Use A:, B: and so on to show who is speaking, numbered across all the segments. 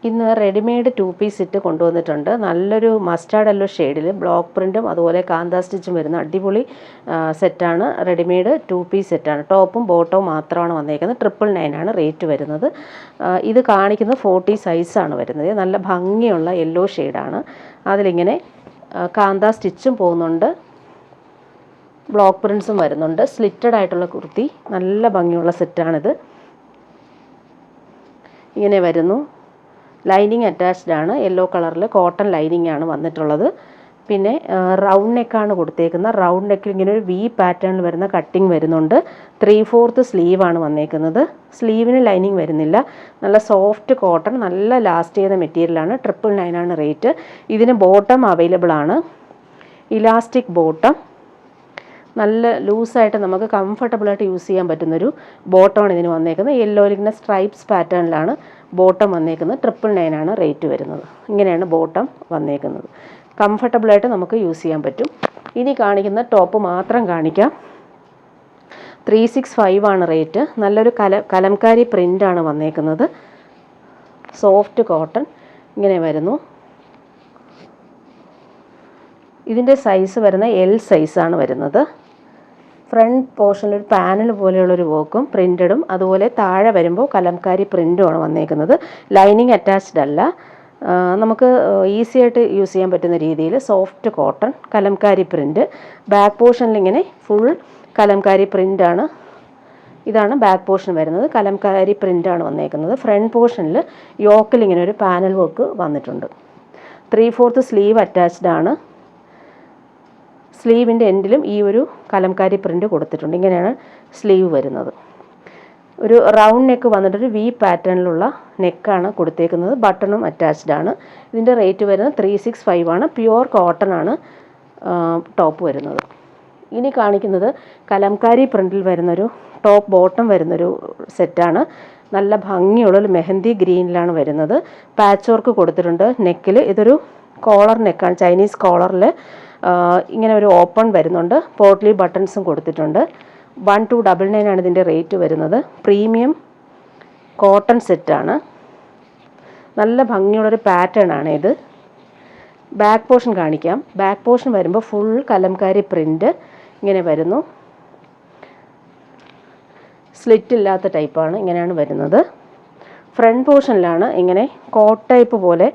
A: ഇന്ന് readymade 2 piece set കൊണ്ടുവന്നിട്ടുണ്ട്. നല്ലൊരു മസ്റ്റാർഡ് യെല്ലോ ഷെയ്ഡിൽ ബ്ലോക്ക് പ്രിൻറ്റും അതുപോലെ കാന്താ സ്റ്റിച്ചും വരുന്ന അടിപൊളി സെറ്റാണ്. റെഡിമെയ്ഡ് 2 പീസ് സെറ്റാണ്. ടോപ്പും ബോട്ടവും മാത്രമാണ് വന്നേക്കുന്നത്. 999 ആണ് റേറ്റ് വരുന്നത്. ഇത് കാണിക്കുന്നത് 40 സൈസാണ് വരുന്നത്. നല്ല ഭംഗിയുള്ള യെല്ലോ ഷെയ്ഡാണ്. അതിലിങ്ങനെ കാന്താ സ്റ്റിച്ചും പോകുന്നുണ്ട്, ബ്ലോക്ക് പ്രിൻസും വരുന്നുണ്ട്. സ്ലിറ്റഡ് ആയിട്ടുള്ള കുർത്തി, നല്ല ഭംഗിയുള്ള സെറ്റാണിത്. ഇങ്ങനെ വരുന്നു. ലൈനിങ് അറ്റാച്ച്ഡ് ആണ്. യെല്ലോ കളറിൽ കോട്ടൺ ലൈനിങ് ആണ് വന്നിട്ടുള്ളത്. പിന്നെ റൗണ്ട് നെക്കാണ് കൊടുത്തേക്കുന്നത്. റൗണ്ട് നെക്കിൽ ഇങ്ങനെ ഒരു വി പാറ്റേണിൽ വരുന്ന കട്ടിങ് വരുന്നുണ്ട്. 3/4 സ്ലീവാണ് വന്നേക്കുന്നത്. സ്ലീവിന് ലൈനിങ് വരുന്നില്ല. നല്ല സോഫ്റ്റ് കോട്ടൺ, നല്ല ലാസ്റ്റ് ചെയ്യുന്ന മെറ്റീരിയലാണ്. 999 ആണ് റേറ്റ്. ഇതിന് ബോട്ടം അവൈലബിൾ ആണ്. ഇലാസ്റ്റിക് ബോട്ടം, നല്ല ലൂസായിട്ട് നമുക്ക് കംഫർട്ടബിളായിട്ട് യൂസ് ചെയ്യാൻ പറ്റുന്നൊരു ബോട്ടമാണ് ഇതിന് വന്നേക്കുന്നത്. യെല്ലോയിൽ ഇങ്ങനെ സ്ട്രൈപ്സ് പാറ്റേണിലാണ് ബോട്ടം വന്നേക്കുന്നത്. 999 ആണ് റേറ്റ് വരുന്നത്. ഇങ്ങനെയാണ് ബോട്ടം വന്നേക്കുന്നത്. കംഫർട്ടബിളായിട്ട് നമുക്ക് യൂസ് ചെയ്യാൻ പറ്റും. ഇനി കാണിക്കുന്ന ടോപ്പ് മാത്രം കാണിക്കാം. 365 ആണ് റേറ്റ്. നല്ലൊരു കലംകാരി പ്രിൻ്റാണ് വന്നേക്കുന്നത്. സോഫ്റ്റ് കോട്ടൺ ഇങ്ങനെ വരുന്നു. ഇതിൻ്റെ സൈസ് വരുന്ന L സൈസാണ് വരുന്നത്. ഫ്രണ്ട് പോർഷനിൽ ഒരു പാനൽ പോലെയുള്ളൊരു വർക്കും പ്രിൻറ്റഡും അതുപോലെ താഴെ വരുമ്പോൾ കലംകാരി പ്രിൻറ്റുമാണ് വന്നേക്കുന്നത്. ലൈനിങ് അറ്റാച്ച്ഡ് അല്ല. നമുക്ക് ഈസി ആയിട്ട് യൂസ് ചെയ്യാൻ പറ്റുന്ന രീതിയിൽ soft cotton Kalamkari print. Back പോർഷനിൽ ഇങ്ങനെ ഫുൾ കലംകാരി പ്രിൻ്റാണ്. ഇതാണ് ബാക്ക് പോർഷൻ വരുന്നത്. കലംകാരി പ്രിൻ്റാണ് വന്നേക്കുന്നത്. ഫ്രണ്ട് പോർഷനിൽ യോക്കിൽ ഇങ്ങനെ ഒരു പാനൽ വർക്ക് വന്നിട്ടുണ്ട്. 3/4 സ്ലീവ് അറ്റാച്ച്ഡ് ആണ്. സ്ലീവിൻ്റെ എൻഡിലും ഈ ഒരു കലംകാരി പ്രിൻ്റ് കൊടുത്തിട്ടുണ്ട്. ഇങ്ങനെയാണ് സ്ലീവ് വരുന്നത്. ഒരു റൗണ്ട് നെക്ക് വന്നിട്ടൊരു വി പാറ്റേണിലുള്ള നെക്കാണ് കൊടുത്തേക്കുന്നത്. ബട്ടണും അറ്റാച്ച്ഡ് ആണ്. ഇതിൻ്റെ റേറ്റ് വരുന്നത് 365 ആണ്. പ്യുവർ കോട്ടൺ ആണ് ടോപ്പ് വരുന്നത്. ഇനി കാണിക്കുന്നത് കലംകാരി പ്രിൻറ്റിൽ വരുന്നൊരു ടോപ്പ് ബോട്ടം വരുന്നൊരു സെറ്റാണ്. നല്ല ഭംഗിയുള്ളൊരു മെഹന്തി ഗ്രീനിലാണ് വരുന്നത്. പാച്ച് വർക്ക് കൊടുത്തിട്ടുണ്ട് നെക്കിൽ. ഇതൊരു കോളർ നെക്കാണ്. ചൈനീസ് കോളറിൽ ഇങ്ങനെ ഒരു ഓപ്പൺ വരുന്നുണ്ട്. പോട്ട്ലി ബട്ടൺസും കൊടുത്തിട്ടുണ്ട്. 1299 ആണ് ഇതിൻ്റെ റേറ്റ് വരുന്നത്. പ്രീമിയം കോട്ടൺ സെറ്റാണ്. നല്ല ഭംഗിയുള്ളൊരു പാറ്റേൺ ആണ് ഇത്. ബാക്ക് പോർഷൻ കാണിക്കാം. ബാക്ക് പോർഷൻ വരുമ്പോൾ ഫുൾ കലംകാരി പ്രിൻ്റ് ഇങ്ങനെ വരുന്നു. സ്ലിറ്റ് ഇല്ലാത്ത ടൈപ്പാണ്. ഇങ്ങനെയാണ് വരുന്നത്. ഫ്രണ്ട് പോർഷനിലാണ് ഇങ്ങനെ കോട്ട് ടൈപ്പ് പോലെ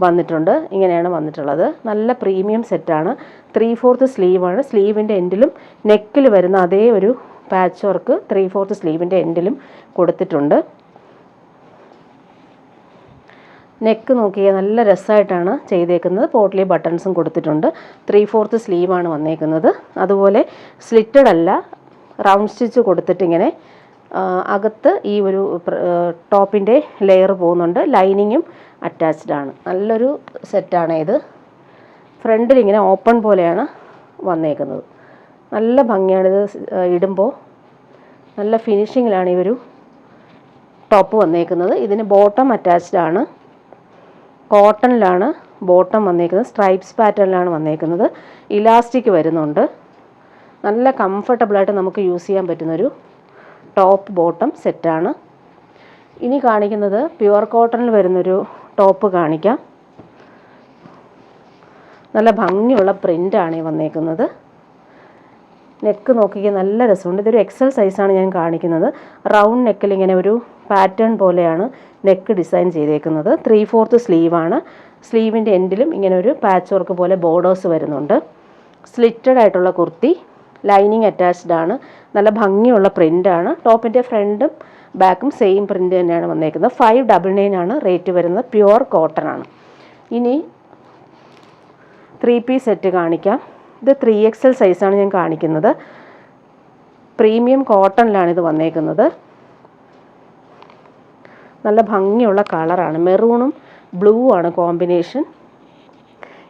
A: വന്നിട്ടുണ്ട്. ഇങ്ങനെയാണ് വന്നിട്ടുള്ളത്. നല്ല പ്രീമിയം സെറ്റാണ്. 3/4 സ്ലീവാണ്. സ്ലീവിൻ്റെ എൻഡിലും നെക്കിൽ വരുന്ന അതേ ഒരു പാച്ച് വർക്ക് 3/4 സ്ലീവിൻ്റെ എൻഡിലും കൊടുത്തിട്ടുണ്ട്. നെക്ക് നോക്കിയാൽ നല്ല രസമായിട്ടാണ് ചെയ്തേക്കുന്നത്. പോട്ട്ലി ബട്ടൺസും കൊടുത്തിട്ടുണ്ട്. 3/4 സ്ലീവാണ് വന്നേക്കുന്നത്. അതുപോലെ സ്ലിറ്റഡ് അല്ല, റൗണ്ട് സ്റ്റിച്ച് കൊടുത്തിട്ടിങ്ങനെ അകത്ത് ഈ ഒരു ടോപ്പിൻ്റെ ലെയർ പോകുന്നുണ്ട്. ലൈനിങ്ങും അറ്റാച്ച്ഡ് ആണ്. നല്ലൊരു സെറ്റാണ് ഇത്. ഫ്രണ്ടിൽ ഇങ്ങനെ ഓപ്പൺ പോലെയാണ് വന്നേക്കുന്നത്. നല്ല ഭംഗിയാണിത് ഇടുമ്പോൾ. നല്ല ഫിനിഷിങ്ങിലാണ് ഈ ഒരു ടോപ്പ് വന്നേക്കുന്നത്. ഇതിന് ബോട്ടം അറ്റാച്ച്ഡ് ആണ്. കോട്ടണിലാണ് ബോട്ടം വന്നേക്കുന്നത്. സ്ട്രൈപ്സ് പാറ്റേണിലാണ് വന്നേക്കുന്നത്. ഇലാസ്റ്റിക് വരുന്നുണ്ട്. നല്ല കംഫർട്ടബിളായിട്ട് നമുക്ക് യൂസ് ചെയ്യാൻ പറ്റുന്നൊരു ടോപ്പ് ബോട്ടം സെറ്റാണ്. ഇനി കാണിക്കുന്നത് പ്യുവർ കോട്ടണിൽ വരുന്നൊരു ടോപ്പ് കാണിക്കാം. നല്ല ഭംഗിയുള്ള പ്രിൻ്റാണ് ഈ വന്നേക്കുന്നത്. നെക്ക് നോക്കിയാൽ നല്ല രസമുണ്ട്. ഇതൊരു XL സൈസാണ് ഞാൻ കാണിക്കുന്നത്. റൗണ്ട് നെക്കിൽ ഇങ്ങനെ ഒരു പാറ്റേൺ പോലെയാണ് നെക്ക് ഡിസൈൻ ചെയ്തേക്കുന്നത്. 3/4 സ്ലീവാണ്. സ്ലീവിൻ്റെ എൻഡിലും ഇങ്ങനെ ഒരു പാച്ച് വർക്ക് പോലെ ബോർഡേഴ്സ് വരുന്നുണ്ട്. സ്ലിറ്റഡ് ആയിട്ടുള്ള കുർത്തി, ലൈനിങ് അറ്റാച്ച്ഡ് ആണ്. നല്ല ഭംഗിയുള്ള പ്രിൻ്റാണ്. ടോപ്പിൻ്റെ ഫ്രണ്ടും ബാക്കും സെയിം പ്രിൻ്റ് തന്നെയാണ് വന്നേക്കുന്നത്. 599 ആണ് റേറ്റ് വരുന്നത്. പ്യുവർ കോട്ടൺ ആണ്. ഇനി 3 പീസ് സെറ്റ് കാണിക്കാം. ഇത് 3XL സൈസാണ് ഞാൻ കാണിക്കുന്നത്. പ്രീമിയം കോട്ടണിലാണ് ഇത് വന്നേക്കുന്നത്. നല്ല ഭംഗിയുള്ള കളറാണ്. മെറൂണും ബ്ലൂ ആണ് കോമ്പിനേഷൻ.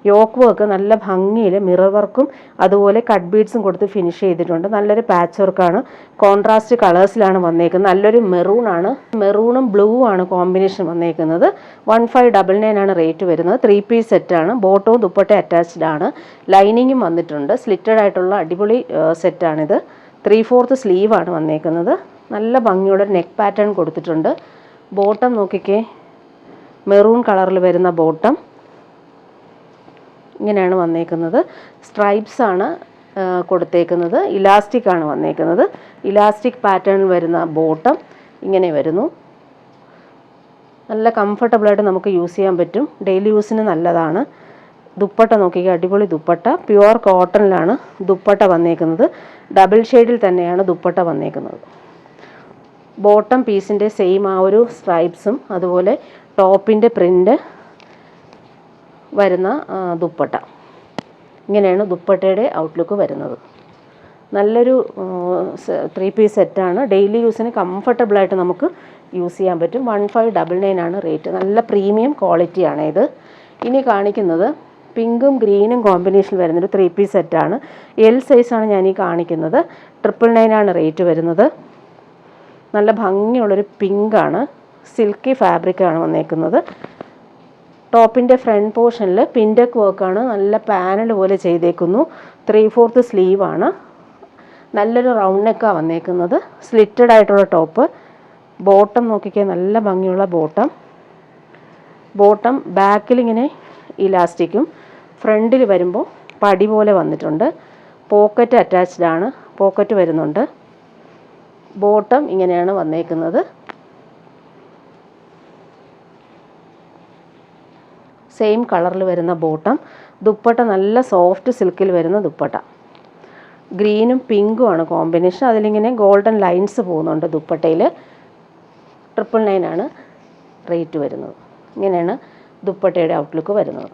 A: യോക്ക് വർക്ക് നല്ല ഭംഗിയിൽ മിറർ വർക്കും അതുപോലെ കട്ട് ബീഡ്സും കൊടുത്ത് ഫിനിഷ് ചെയ്തിട്ടുണ്ട്. നല്ലൊരു പാച്ച് വർക്കാണ്. കോൺട്രാസ്റ്റ് കളേഴ്സിലാണ് വന്നേക്കുന്നത്. നല്ലൊരു മെറൂണാണ്. മെറൂണും ബ്ലൂ ആണ് കോമ്പിനേഷൻ വന്നേക്കുന്നത്. 1599 ആണ് റേറ്റ് വരുന്നത്. 3 പീസ് സെറ്റാണ്. ബോട്ടവും ദുപ്പട്ട അറ്റാച്ച്ഡ് ആണ്. ലൈനിങ്ങും വന്നിട്ടുണ്ട്. സ്ലിറ്റഡ് ആയിട്ടുള്ള അടിപൊളി സെറ്റാണിത്. 3/4 സ്ലീവാണ് വന്നേക്കുന്നത്. നല്ല ഭംഗിയുള്ള നെക്ക് പാറ്റേൺ കൊടുത്തിട്ടുണ്ട്. ബോട്ടം നോക്കിക്കേ, മെറൂൺ കളറിൽ വരുന്ന ബോട്ടം. ഇങ്ങനെയാണ് വന്നേക്കുന്നത്. സ്ട്രൈപ്സ് ആണ് കൊടുത്തേക്കുന്നത്. ഇലാസ്റ്റിക് ആണ് വന്നേക്കുന്നത്. ഇലാസ്റ്റിക് പാറ്റേണിൽ വരുന്ന ബോട്ടം ഇങ്ങനെ വരുന്നു. നല്ല കംഫർട്ടബിളായിട്ട് നമുക്ക് യൂസ് ചെയ്യാൻ പറ്റും. ഡെയിലി യൂസിന് നല്ലതാണ്. ദുപ്പട്ട നോക്കിക്കുക, അടിപൊളി ദുപ്പട്ട. പ്യുവർ കോട്ടണിലാണ് ദുപ്പട്ട വന്നേക്കുന്നത്. ഡബിൾ ഷെയ്ഡിൽ തന്നെയാണ് ദുപ്പട്ട വന്നേക്കുന്നത്. ബോട്ടം പീസിൻ്റെ സെയിം ആ ഒരു സ്ട്രൈപ്സും അതുപോലെ ടോപ്പിൻ്റെ പ്രിൻ്റ് വരുന്ന ദുപ്പട്ട. ഇങ്ങനെയാണ് ദുപ്പട്ടയുടെ ഔട്ട്ലുക്ക് വരുന്നത്. നല്ലൊരു 3 പീസ് സെറ്റാണ്. ഡെയിലി യൂസിന് കംഫർട്ടബിളായിട്ട് നമുക്ക് യൂസ് ചെയ്യാൻ പറ്റും. 1599 ആണ് റേറ്റ്. നല്ല പ്രീമിയം ക്വാളിറ്റിയാണ് ഇത്. ഇനി കാണിക്കുന്നത് പിങ്കും ഗ്രീനും കോമ്പിനേഷനിൽ വരുന്നൊരു 3 പീസ് സെറ്റാണ്. എൽ സൈസാണ് ഞാൻ ഈ കാണിക്കുന്നത്. 999 ആണ് റേറ്റ് വരുന്നത്. നല്ല ഭംഗിയുള്ളൊരു പിങ്കാണ്. സിൽക്കി ഫാബ്രിക്കാണ് വന്നേക്കുന്നത്. ടോപ്പിൻ്റെ ഫ്രണ്ട് പോർഷനിൽ പിൻഡക്ക് വർക്കാണ്. നല്ല പാനൽ പോലെ ചെയ്തേക്കുന്നു. 3/4 സ്ലീവാണ്. നല്ലൊരു റൗണ്ട് നെക്കാണ് വന്നേക്കുന്നത്. സ്ലിറ്റഡ് ആയിട്ടുള്ള ടോപ്പ്. ബോട്ടം നോക്കിക്കാൻ നല്ല ഭംഗിയുള്ള ബോട്ടം. ബോട്ടം ബാക്കിലിങ്ങനെ ഇലാസ്റ്റിക്കും ഫ്രണ്ടിൽ വരുമ്പോൾ പടി പോലെ വന്നിട്ടുണ്ട്. പോക്കറ്റ് അറ്റാച്ച്ഡ് ആണ്. പോക്കറ്റ് വരുന്നുണ്ട്. ബോട്ടം ഇങ്ങനെയാണ് വന്നേക്കുന്നത്. സെയിം കളറിൽ വരുന്ന ബോട്ടം. ദുപ്പട്ട നല്ല സോഫ്റ്റ് സിൽക്കിൽ വരുന്ന ദുപ്പട്ട. ഗ്രീനും പിങ്കും ആണ് കോമ്പിനേഷൻ. അതിലിങ്ങനെ ഗോൾഡൻ ലൈൻസ് പോകുന്നുണ്ട് ദുപ്പട്ടയിൽ. 999 ആണ് റേറ്റ് വരുന്നത്. ഇങ്ങനെയാണ് ദുപ്പട്ടയുടെ ഔട്ട്ലുക്ക് വരുന്നത്.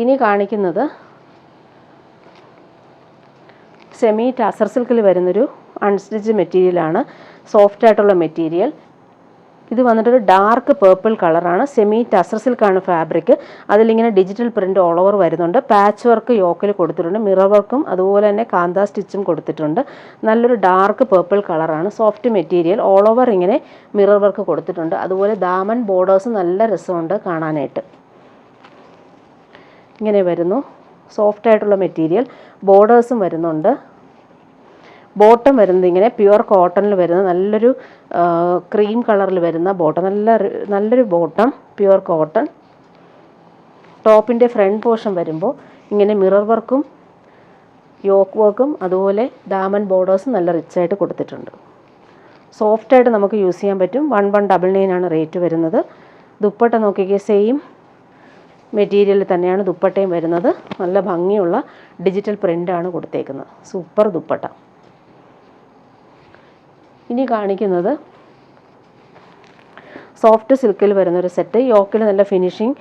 A: ഇനി കാണിക്കുന്നത് സെമി ടസർ സിൽക്കിൽ വരുന്നൊരു അൺസ്റ്റിച്ച് മെറ്റീരിയലാണ്. സോഫ്റ്റ് ആയിട്ടുള്ള മെറ്റീരിയൽ. ഇത് വന്നിട്ടൊരു ഡാർക്ക് പേർപ്പിൾ കളറാണ്. സെമി ടസർ സിൽക്കാണ് ഫാബ്രിക്. അതിലിങ്ങനെ ഡിജിറ്റൽ പ്രിൻ്റ് ഓൾ ഓവർ വരുന്നുണ്ട്. പാച്ച് വർക്ക് യോക്കിൽ കൊടുത്തിട്ടുണ്ട്. മിറർ വർക്കും അതുപോലെ തന്നെ കാന്ത സ്റ്റിച്ചും കൊടുത്തിട്ടുണ്ട്. നല്ലൊരു ഡാർക്ക് പേർപ്പിൾ കളറാണ്. Soft material. ഓൾ ഓവർ ഇങ്ങനെ മിറർ വർക്ക് കൊടുത്തിട്ടുണ്ട്. അതുപോലെ ദാമൻ ബോർഡേഴ്സ് നല്ല രസമുണ്ട് കാണാനായിട്ട്. ഇങ്ങനെ വരുന്നു. സോഫ്റ്റ് ആയിട്ടുള്ള മെറ്റീരിയൽ. ബോർഡേഴ്സും വരുന്നുണ്ട്. ബോട്ടം വരുന്നത് ഇങ്ങനെ പ്യുവർ കോട്ടണിൽ വരുന്ന നല്ലൊരു ക്രീം കളറിൽ വരുന്ന ബോട്ടം. നല്ലൊരു ബോട്ടം. Pure cotton. ടോപ്പിൻ്റെ ഫ്രണ്ട് പോർഷൻ വരുമ്പോൾ ഇങ്ങനെ മിറർ വർക്കും യോക്ക് വർക്കും അതുപോലെ ദാമൻ ബോർഡേഴ്സും നല്ല റിച്ചായിട്ട് കൊടുത്തിട്ടുണ്ട്. സോഫ്റ്റായിട്ട് നമുക്ക് യൂസ് ചെയ്യാൻ പറ്റും. 1199 ആണ് റേറ്റ് വരുന്നത്. ദുപ്പട്ട നോക്കിക്കേ, സെയിം മെറ്റീരിയൽ തന്നെയാണ് ദുപ്പട്ടയും വരുന്നത്. നല്ല ഭംഗിയുള്ള ഡിജിറ്റൽ പ്രിൻ്റാണ് കൊടുത്തേക്കുന്നത്. സൂപ്പർ ദുപ്പട്ട. ഇനി കാണിക്കുന്നത് സോഫ്റ്റ് സിൽക്കിൽ വരുന്നൊരു സെറ്റ്. യോക്കിൽ നല്ല ഫിനിഷിങ്,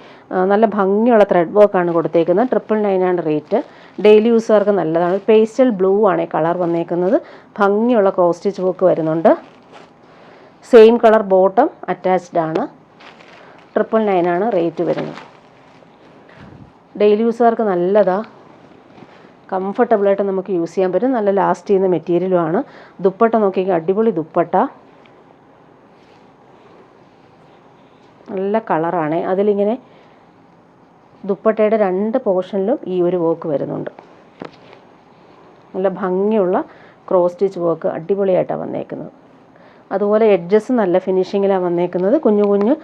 A: നല്ല ഭംഗിയുള്ള ത്രെഡ് വർക്കാണ് കൊടുത്തേക്കുന്നത്. 999 ആണ് റേറ്റ്. ഡെയിലി യൂസുകാർക്ക് നല്ലതാണ്. പേസ്റ്റൽ ബ്ലൂ ആണ് കളർ വന്നേക്കുന്നത്. ഭംഗിയുള്ള ക്രോസ് സ്റ്റിച്ച് വർക്ക് വരുന്നുണ്ട്. സെയിം കളർ ബോട്ടം അറ്റാച്ച്ഡ് ആണ്. 999 ആണ് റേറ്റ് വരുന്നത്. ഡെയിലി യൂസുകാർക്ക് നല്ലതാണ്. കംഫർട്ടബിളായിട്ട് നമുക്ക് യൂസ് ചെയ്യാൻ പറ്റും. നല്ല ലാസ്റ്റ് ചെയ്യുന്ന മെറ്റീരിയലുമാണ്. ദുപ്പട്ട നോക്കിയാൽ അടിപൊളി ദുപ്പട്ട. നല്ല കളറാണ്. അതിലിങ്ങനെ ദുപ്പട്ടയുടെ 2 പോർഷനിലും ഈ ഒരു വർക്ക് വരുന്നുണ്ട്. നല്ല ഭംഗിയുള്ള ക്രോസ് സ്റ്റിച്ച് വർക്ക് അടിപൊളിയായിട്ടാണ് വന്നേക്കുന്നത്. അതുപോലെ എഡ്ജസ് നല്ല ഫിനിഷിങ്ങിലാണ് വന്നേക്കുന്നത്. കുഞ്ഞു കുഞ്ഞു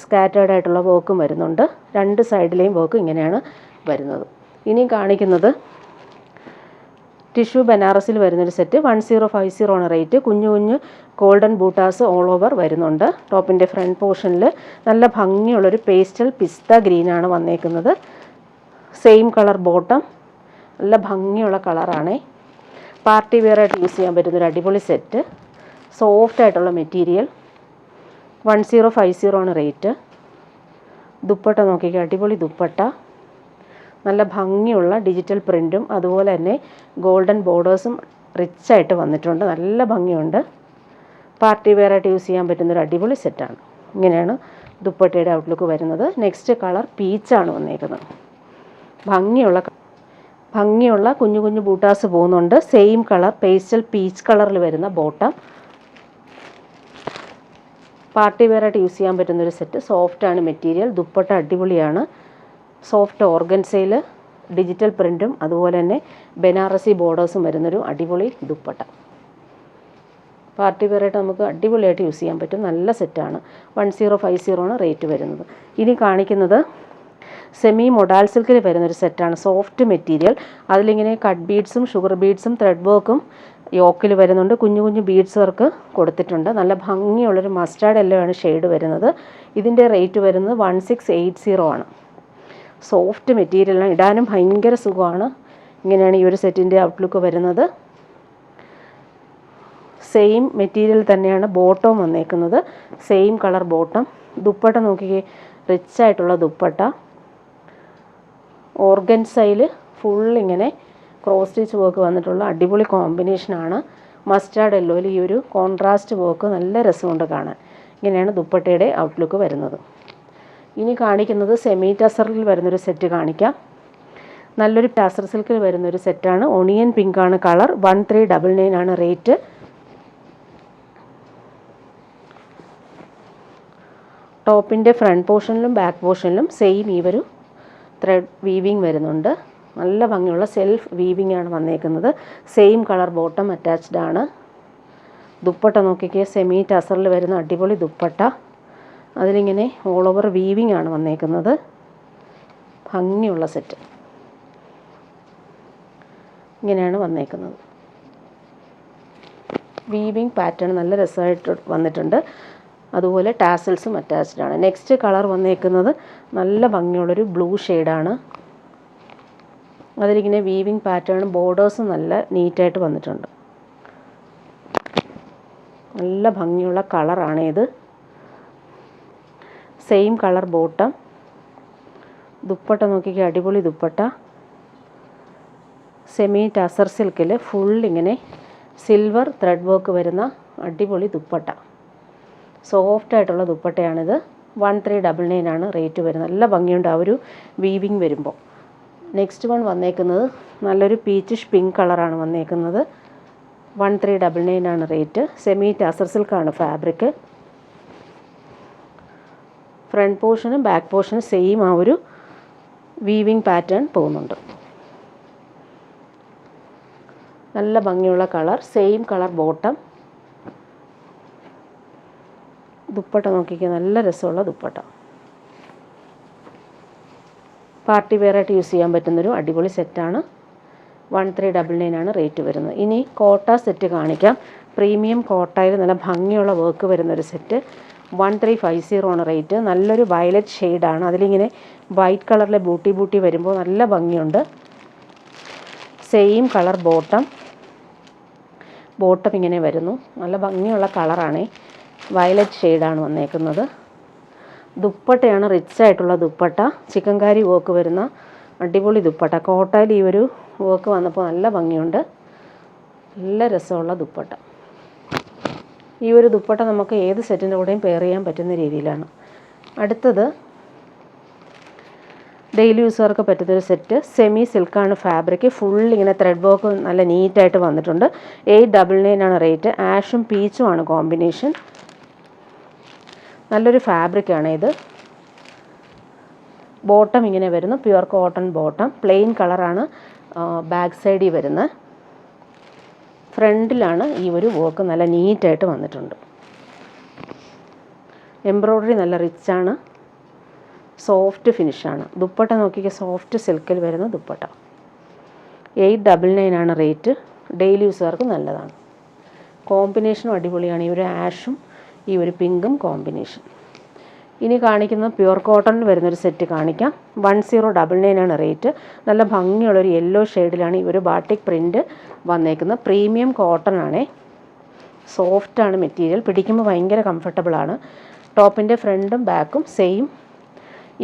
A: സ്കാറ്റേർഡ് ആയിട്ടുള്ള വർക്കും വരുന്നുണ്ട്. 2 സൈഡിലെയും വർക്ക് ഇങ്ങനെയാണ് വരുന്നത്. ഇനി കാണിക്കുന്നത് ടിഷ്യൂ ബനാറസിൽ വരുന്നൊരു സെറ്റ്. 1050 ആണ് റേറ്റ്. കുഞ്ഞു കുഞ്ഞു ഗോൾഡൻ ബൂട്ടാസ് ഓൾ ഓവർ വരുന്നുണ്ട്. ടോപ്പിൻ്റെ ഫ്രണ്ട് പോർഷനിൽ നല്ല ഭംഗിയുള്ളൊരു പേസ്റ്റൽ പിസ്ത ഗ്രീനാണ് വന്നേക്കുന്നത്. Same colour bottom. നല്ല ഭംഗിയുള്ള കളറാണ്. പാർട്ടി വെയർ ആയിട്ട് യൂസ് ചെയ്യാൻ പറ്റുന്നൊരു അടിപൊളി സെറ്റ്. സോഫ്റ്റ് ആയിട്ടുള്ള മെറ്റീരിയൽ. 1050 ആണ് റേറ്റ്. ദുപ്പട്ട നോക്കിക്കുക, അടിപൊളി ദുപ്പട്ട. നല്ല ഭംഗിയുള്ള ഡിജിറ്റൽ പ്രിൻറ്റും അതുപോലെ തന്നെ ഗോൾഡൻ ബോർഡേഴ്സും റിച്ചായിട്ട് വന്നിട്ടുണ്ട്. നല്ല ഭംഗിയുണ്ട്. പാർട്ടി വെയർ ആയിട്ട് യൂസ് ചെയ്യാൻ പറ്റുന്നൊരു അടിപൊളി സെറ്റാണ്. ഇങ്ങനെയാണ് ദുപ്പട്ടയുടെ ഔട്ട്ലുക്ക് വരുന്നത്. നെക്സ്റ്റ് കളർ പീച്ചാണ് വന്നേക്കുന്നത്. ഭംഗിയുള്ള കുഞ്ഞു കുഞ്ഞു ബൂട്ടാസ് പോകുന്നുണ്ട്. സെയിം കളർ പേസ്റ്റൽ പീച്ച് കളറിൽ വരുന്ന ബോട്ടം. പാർട്ടി വെയർ ആയിട്ട് യൂസ് ചെയ്യാൻ പറ്റുന്നൊരു സെറ്റ്. സോഫ്റ്റാണ് മെറ്റീരിയൽ. ദുപ്പട്ട അടിപൊളിയാണ്. സോഫ്റ്റ് ഓർഗൻസയിൽ ഡിജിറ്റൽ പ്രിൻറ്റും അതുപോലെ തന്നെ ബനാറസി ബോർഡേഴ്സും വരുന്നൊരു അടിപൊളി ദുപ്പട്ട. പാർട്ടി വെയറായിട്ട് നമുക്ക് അടിപൊളിയായിട്ട് യൂസ് ചെയ്യാൻ പറ്റും. നല്ല സെറ്റാണ്. 1050 ആണ് റേറ്റ് വരുന്നത്. ഇനി കാണിക്കുന്നത് സെമി മൊഡാൽ സിൽക്കിൽ വരുന്നൊരു സെറ്റാണ്. Soft material. അതിലിങ്ങനെ കട്ട് ബീഡ്സും ഷുഗർ ബീഡ്സും ത്രെഡ് വർക്കും യോക്കിൽ വരുന്നുണ്ട്. കുഞ്ഞു കുഞ്ഞു ബീഡ്സ് വർക്ക് കൊടുത്തിട്ടുണ്ട്. നല്ല ഭംഗിയുള്ളൊരു മസ്റ്റാർഡ് യെല്ലോ ആണ് ഷെയ്ഡ് വരുന്നത്. ഇതിൻ്റെ റേറ്റ് വരുന്നത് 1680 ആണ്. സോഫ്റ്റ് മെറ്റീരിയലാണ്, ഇടാനും ഭയങ്കര സുഖമാണ്. ഇങ്ങനെയാണ് ഈ ഒരു സെറ്റിൻ്റെ ഔട്ട്ലുക്ക് വരുന്നത്. സെയിം മെറ്റീരിയൽ തന്നെയാണ് ബോട്ടവും വന്നേക്കുന്നത്. Same colour bottom. ദുപ്പട്ട നോക്കിക്കേ, റിച്ച് ആയിട്ടുള്ള ദുപ്പട്ട. ഓർഗൻസയിൽ ഫുൾ ഇങ്ങനെ ക്രോസ് സ്റ്റിച്ച് വർക്ക് വന്നിട്ടുള്ള അടിപൊളി കോമ്പിനേഷനാണ്. മസ്റ്റാർഡ് യെല്ലോയിൽ ഈ ഒരു കോൺട്രാസ്റ്റ് വർക്ക് നല്ല രസമുണ്ട് കാണാൻ. ഇങ്ങനെയാണ് ദുപ്പട്ടയുടെ ഔട്ട്ലുക്ക് വരുന്നത്. ഇനി കാണിക്കുന്നത് സെമി ടസറിൽ വരുന്നൊരു സെറ്റ് കാണിക്കാം. നല്ലൊരു ടസർ സിൽക്കിൽ വരുന്നൊരു സെറ്റാണ്. ഒണിയൻ പിങ്ക് ആണ് കളർ. 1399 ആണ് റേറ്റ്. ടോപ്പിൻ്റെ ഫ്രണ്ട് പോർഷനിലും ബാക്ക് പോർഷനിലും സെയിം ഈ ഒരു ത്രെഡ് വീവിങ് വരുന്നുണ്ട്. നല്ല ഭംഗിയുള്ള സെൽഫ് വീവിങ് ആണ് വന്നേക്കുന്നത്. സെയിം കളർ ബോട്ടം അറ്റാച്ച്ഡ് ആണ്. ദുപ്പട്ട നോക്കിക്കേ, സെമി ടസറിൽ വരുന്ന അടിപൊളി ദുപ്പട്ട. അതിലിങ്ങനെ ഓൾ ഓവർ വീവിങ് ആണ് വന്നേക്കുന്നത്. ഭംഗിയുള്ള സെറ്റ്. ഇങ്ങനെയാണ് വന്നേക്കുന്നത്. വീവിങ് പാറ്റേൺ നല്ല രസമായിട്ട് വന്നിട്ടുണ്ട്. അതുപോലെ ടാസൽസും അറ്റാച്ച്ഡ് ആണ്. നെക്സ്റ്റ് കളർ വന്നേക്കുന്നത് നല്ല ഭംഗിയുള്ളൊരു ബ്ലൂ ഷെയ്ഡാണ്. അതിലിങ്ങനെ വീവിങ് പാറ്റേൺ ബോർഡേഴ്സും നല്ല നീറ്റായിട്ട് വന്നിട്ടുണ്ട്. നല്ല ഭംഗിയുള്ള കളറാണ് ഇത്. Same colour bottom. ദുപ്പട്ട നോക്കിക്കുക, അടിപൊളി ദുപ്പട്ട. സെമി ടസർ സിൽക്കിൽ ഫുൾ ഇങ്ങനെ സിൽവർ ത്രെഡ് വർക്ക് വരുന്ന അടിപൊളി ദുപ്പട്ട. സോഫ്റ്റായിട്ടുള്ള ദുപ്പട്ടയാണിത്. 1399 ആണ് റേറ്റ് വരുന്നത്. നല്ല ഭംഗിയുണ്ട് ആ ഒരു വീവിങ് വരുമ്പോൾ. നെക്സ്റ്റ് വൺ വന്നേക്കുന്നത് നല്ലൊരു പീച്ചിഷ് പിങ്ക് കളറാണ് വന്നേക്കുന്നത്. 1399 ആണ് റേറ്റ്. സെമി ടസർ സിൽക്കാണ് ഫാബ്രിക്. ഫ്രണ്ട് പോർഷനും ബാക്ക് പോർഷനും സെയിം ആ ഒരു വീവിങ് പാറ്റേൺ പോകുന്നുണ്ട്. നല്ല ഭംഗിയുള്ള colour. Same colour bottom. Dupatta നോക്കിക്കുക, നല്ല രസമുള്ള ദുപ്പട്ട. പാർട്ടി വെയറായിട്ട് യൂസ് ചെയ്യാൻ പറ്റുന്നൊരു അടിപൊളി സെറ്റാണ്. 1399 ആണ് റേറ്റ് വരുന്നത്. ഇനി കോട്ട സെറ്റ് കാണിക്കാം. പ്രീമിയം കോട്ടയിൽ നല്ല ഭംഗിയുള്ള വർക്ക് വരുന്നൊരു സെറ്റ്. 1350 ആണ് റേറ്റ്. നല്ലൊരു വയലറ്റ് ഷെയ്ഡാണ്. അതിലിങ്ങനെ വൈറ്റ് കളറിലെ ബൂട്ടി ബൂട്ടി വരുമ്പോൾ നല്ല ഭംഗിയുണ്ട്. Same colour bottom. ബോട്ടം ഇങ്ങനെ വരുന്നു. നല്ല ഭംഗിയുള്ള കളറാണ്. വയലറ്റ് ഷെയ്ഡാണ് വന്നേക്കുന്നത്. ദുപ്പട്ടയാണ് റിച്ച് ആയിട്ടുള്ള ദുപ്പട്ട. ചിക്കൻകാരി വർക്ക് വരുന്ന അടിപൊളി ദുപ്പട്ട. കോട്ടയിൽ ഈ ഒരു വർക്ക് വന്നപ്പോൾ നല്ല ഭംഗിയുണ്ട്. നല്ല രസമുള്ള ദുപ്പട്ട. ഈ ഒരു ദുപ്പട്ട നമുക്ക് ഏത് സെറ്റിൻ്റെ കൂടെയും പെയർ ചെയ്യാൻ പറ്റുന്ന രീതിയിലാണ്. അടുത്തത് ഡെയിലി യൂസുകാർക്ക് പറ്റുന്നൊരു സെറ്റ്. സെമി സിൽക്കാണ് ഫാബ്രിക്. ഫുൾ ഇങ്ങനെ ത്രെഡ് വർക്ക് നല്ല നീറ്റായിട്ട് വന്നിട്ടുണ്ട്. 899 ആണ് റേറ്റ്. ആഷും പീച്ചും ആണ് കോമ്പിനേഷൻ. നല്ലൊരു ഫാബ്രിക്കാണ് ഇത്. ബോട്ടം ഇങ്ങനെ വരുന്നു. Pure cotton bottom. പ്ലെയിൻ കളറാണ് ബാക്ക് സൈഡിൽ വരുന്നത്. ഫ്രണ്ടിലാണ് ഈ ഒരു വർക്ക് നല്ല നീറ്റായിട്ട് വന്നിട്ടുണ്ട്. എംബ്രോയ്ഡറി നല്ല റിച്ചാണ്. സോഫ്റ്റ് ഫിനിഷാണ്. ദുപ്പട്ട നോക്കിക്കുക, സോഫ്റ്റ് സിൽക്കിൽ വരുന്ന ദുപ്പട്ട. 899 ആണ് റേറ്റ്. ഡെയിലി യൂസുകാർക്ക് നല്ലതാണ്. കോമ്പിനേഷനും അടിപൊളിയാണ്. ഈ ഒരു ആഷും ഈ ഒരു പിങ്കും കോമ്പിനേഷൻ. ഇനി കാണിക്കുന്ന പ്യുവർ കോട്ടണിൽ വരുന്നൊരു സെറ്റ് കാണിക്കാം. 1099 ആണ് റേറ്റ്. നല്ല ഭംഗിയുള്ളൊരു യെല്ലോ ഷെയ്ഡിലാണ് ഈ ഒരു ബാട്ടിക് പ്രിൻറ്റ് വന്നേക്കുന്നത്. പ്രീമിയം കോട്ടൺ ആണേ. സോഫ്റ്റാണ് മെറ്റീരിയൽ. പിടിക്കുമ്പോൾ ഭയങ്കര കംഫർട്ടബിളാണ്. ടോപ്പിൻ്റെ ഫ്രണ്ടും ബാക്കും സെയിം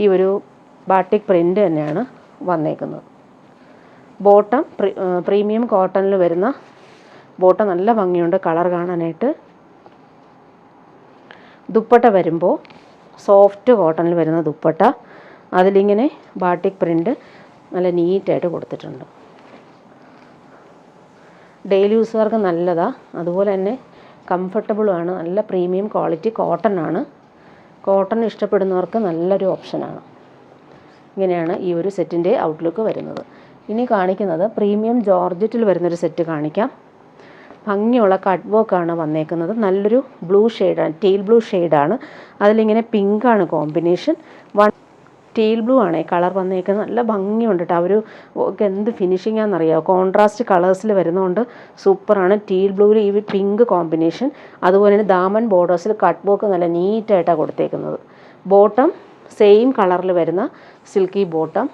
A: ഈ ഒരു ബാട്ടിക് പ്രിൻ്റ് തന്നെയാണ് വന്നേക്കുന്നത്. ബോട്ടം പ്രീമിയം കോട്ടണിൽ വരുന്ന ബോട്ടം നല്ല ഭംഗിയുണ്ട് കളർ കാണാനായിട്ട്. ദുപ്പട്ട വരുമ്പോൾ സോഫ്റ്റ് കോട്ടണിൽ വരുന്ന ദുപ്പട്ട. അതിലിങ്ങനെ ബാട്ടിക് പ്രിൻ്റ് നല്ല നീറ്റായിട്ട് കൊടുത്തിട്ടുണ്ട്. ഡെയിലി യൂസുകാർക്ക് നല്ലതാണ്. അതുപോലെ തന്നെ കംഫർട്ടബിളുമാണ്. നല്ല പ്രീമിയം ക്വാളിറ്റി കോട്ടൺ ആണ്. കോട്ടൺ ഇഷ്ടപ്പെടുന്നവർക്ക് നല്ലൊരു ഓപ്ഷനാണ്. ഇങ്ങനെയാണ് ഈ ഒരു സെറ്റിൻ്റെ ഔട്ട്ലുക്ക് വരുന്നത്. ഇനി കാണിക്കുന്നത് പ്രീമിയം ജോർജറ്റിൽ വരുന്നൊരു സെറ്റ് കാണിക്കാം. ഭംഗിയുള്ള കട്ട് വർക്കാണ് വന്നേക്കുന്നത്. നല്ലൊരു ബ്ലൂ ഷെയ്ഡാണ്, ടെയിൽ ബ്ലൂ ഷെയ്ഡാണ്. അതിലിങ്ങനെ പിങ്കാണ് കോമ്പിനേഷൻ. ടെയിൽ ബ്ലൂ ആണ് കളർ വന്നേക്കുന്നത്. നല്ല ഭംഗിയുണ്ട് കേട്ടോ. ഒരു എന്ത് ഫിനിഷിംഗ് ആണെന്നറിയാമോ, കോൺട്രാസ്റ്റ് കളേഴ്സിൽ വരുന്നതുകൊണ്ട് സൂപ്പറാണ്. ടെയിൽ ബ്ലൂവിൽ ഈ പിങ്ക് കോമ്പിനേഷൻ. അതുപോലെ തന്നെ ദാമൻ ബോർഡേഴ്സിൽ കട്ട് വർക്ക് നല്ല നീറ്റായിട്ടാണ് കൊടുത്തേക്കുന്നത്. ബോട്ടം സെയിം കളറിൽ വരുന്ന സിൽക്കി ബോട്ടം.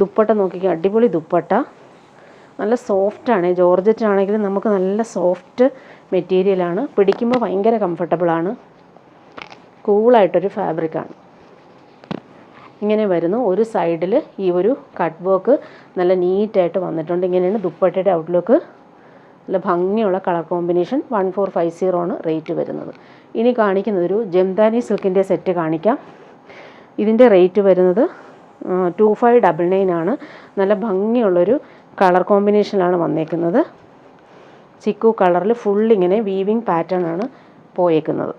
A: ദുപ്പട്ട നോക്കിക്കുക, അടിപൊളി ദുപ്പട്ട. നല്ല സോഫ്റ്റാണ്. ജോർജറ്റ് ആണെങ്കിലും നമുക്ക് നല്ല സോഫ്റ്റ് മെറ്റീരിയലാണ്. പിടിക്കുമ്പോൾ ഭയങ്കര കംഫർട്ടബിളാണ്. കൂളായിട്ടൊരു ഫാബ്രിക്കാണ്. ഇങ്ങനെ വരുന്നു. ഒരു സൈഡിൽ ഈ ഒരു കട്ട് വർക്ക് നല്ല നീറ്റായിട്ട് വന്നിട്ടുണ്ട്. ഇങ്ങനെയാണ് ദുപ്പട്ടയുടെ ഔട്ട്ലുക്ക്. നല്ല ഭംഗിയുള്ള കളർ കോമ്പിനേഷൻ. 1450 ആണ് റേറ്റ് വരുന്നത്. ഇനി കാണിക്കുന്നത് ഒരു ജംദാനി സിൽക്കിൻ്റെ സെറ്റ് കാണിക്കാം. ഇതിൻ്റെ റേറ്റ് വരുന്നത് 2599 ആണ്. നല്ല ഭംഗിയുള്ളൊരു കളർ കോമ്പിനേഷനിലാണ് വന്നേക്കുന്നത്. ചിക്കു കളറിൽ ഫുൾ ഇങ്ങനെ വീവിങ് പാറ്റേൺ ആണ് പോയേക്കുന്നത്.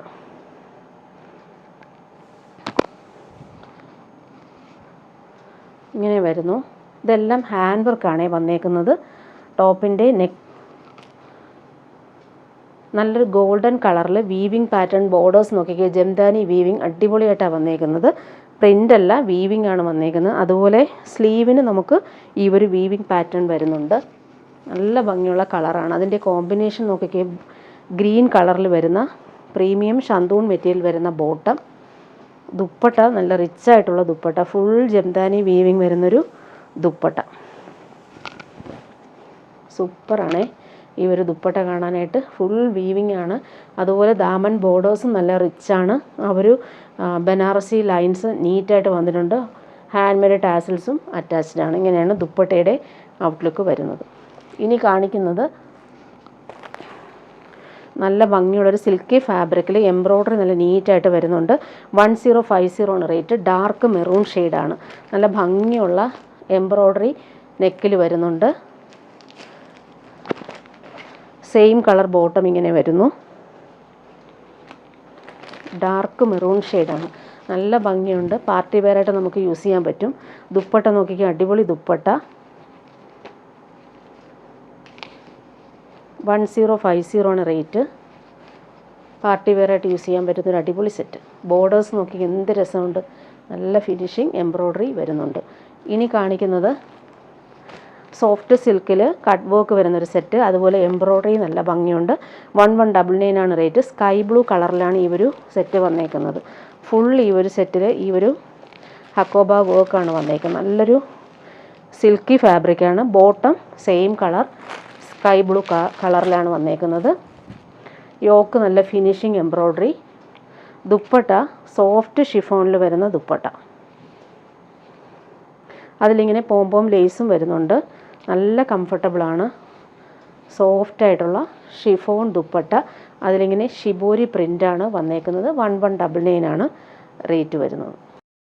A: ഇങ്ങനെ വരുന്നു. ഇതെല്ലാം ഹാൻഡ് വർക്കാണ് വന്നേക്കുന്നത്. ടോപ്പിൻ്റെ നെക്ക് നല്ലൊരു ഗോൾഡൻ കളറിൽ വീവിങ് പാറ്റേൺ ബോർഡേഴ്സ് നോക്കിക്കുക. ജംദാനി വീവിങ് അടിപൊളിയായിട്ടാണ് വന്നേക്കുന്നത്. പ്രിൻ്റ് അല്ല, വീവിങ് ആണ് വന്നേക്കുന്നത്. അതുപോലെ സ്ലീവിന് നമുക്ക് ഈ ഒരു വീവിങ് പാറ്റേൺ വരുന്നുണ്ട്. നല്ല ഭംഗിയുള്ള കളറാണ്. അതിൻ്റെ കോമ്പിനേഷൻ നോക്കിക്കുക. ഗ്രീൻ കളറിൽ വരുന്ന പ്രീമിയം ഷന്തൂൺ മെറ്റീരിയൽ വരുന്ന ബോട്ടം. ദുപ്പട്ട നല്ല റിച്ചായിട്ടുള്ള ദുപ്പട്ട. ഫുൾ ജംദാനി വീവിങ് വരുന്നൊരു ദുപ്പട്ട. സൂപ്പറാണ് ഈ ഒരു ദുപ്പട്ട കാണാനായിട്ട്. ഫുൾ വീവിങ് ആണ്. അതുപോലെ ദാമൻ ബോർഡേഴ്സും നല്ല റിച്ചാണ്. ആ ഒരു ബനാറസി ലൈൻസ് നീറ്റായിട്ട് വന്നിട്ടുണ്ട്. ഹാൻഡ് മെയ്ഡ് ടാസിൽസും അറ്റാച്ച്ഡ് ആണ്. ഇങ്ങനെയാണ് ദുപ്പട്ടയുടെ ഔട്ട്ലുക്ക് വരുന്നത്. ഇനി കാണിക്കുന്നത് നല്ല ഭംഗിയുള്ളൊരു സിൽക്കി ഫാബ്രിക്കിൽ എംബ്രോയ്ഡറി നല്ല നീറ്റായിട്ട് വരുന്നുണ്ട്. 1050 ആണ് റേറ്റ്. ഡാർക്ക് മെറൂൺ ഷെയ്ഡാണ്. നല്ല ഭംഗിയുള്ള എംബ്രോയ്ഡറി നെക്കിൽ വരുന്നുണ്ട്. സെയിം കളർ ബോട്ടം ഇങ്ങനെ വരുന്നു. ഡാർക്ക് മെറൂൺ ഷെയ്ഡാണ്. നല്ല ഭംഗിയുണ്ട്. പാർട്ടി വെയറായിട്ട് നമുക്ക് യൂസ് ചെയ്യാൻ പറ്റും. ദുപ്പട്ട നോക്കിക്കുക, അടിപൊളി ദുപ്പട്ട. 1050 ആണ് റേറ്റ്. പാർട്ടി വെയറായിട്ട് യൂസ് ചെയ്യാൻ പറ്റുന്നൊരു അടിപൊളി സെറ്റ്. ബോർഡേഴ്സ് നോക്കി എന്ത് രസമുണ്ട്. നല്ല ഫിനിഷിങ് എംബ്രോയ്ഡറി വരുന്നുണ്ട്. ഇനി കാണിക്കുന്നത് സോഫ്റ്റ് സിൽക്കിൽ കട്ട് വർക്ക് വരുന്നൊരു സെറ്റ്. അതുപോലെ എംബ്രോയ്ഡറി നല്ല ഭംഗിയുണ്ട്. 1199 ആണ് റേറ്റ്. സ്കൈ ബ്ലൂ കളറിലാണ് ഈ ഒരു സെറ്റ് വന്നേക്കുന്നത്. ഫുൾ ഈ ഒരു സെറ്റിൽ ഈ ഒരു ഹക്കോബ വർക്കാണ് വന്നേക്കുന്നത്. നല്ലൊരു സിൽക്കി ഫാബ്രിക്കാണ്. Bottom same colour sky blue കളറിലാണ് വന്നേക്കുന്നത്. യോക്ക് നല്ല ഫിനിഷിങ് എംബ്രോയ്ഡറി. ദുപ്പട്ട സോഫ്റ്റ് ഷിഫോണിൽ വരുന്ന ദുപ്പട്ട. അതിലിങ്ങനെ പോംപോം ലേസും വരുന്നുണ്ട്. നല്ല കംഫർട്ടബിളാണ്. സോഫ്റ്റായിട്ടുള്ള ഷിഫോൺ ദുപ്പട്ട. അതിലിങ്ങനെ ഷിബോരി പ്രിൻ്റാണ് വന്നേക്കുന്നത്. 1199 ആണ് റേറ്റ് വരുന്നത്.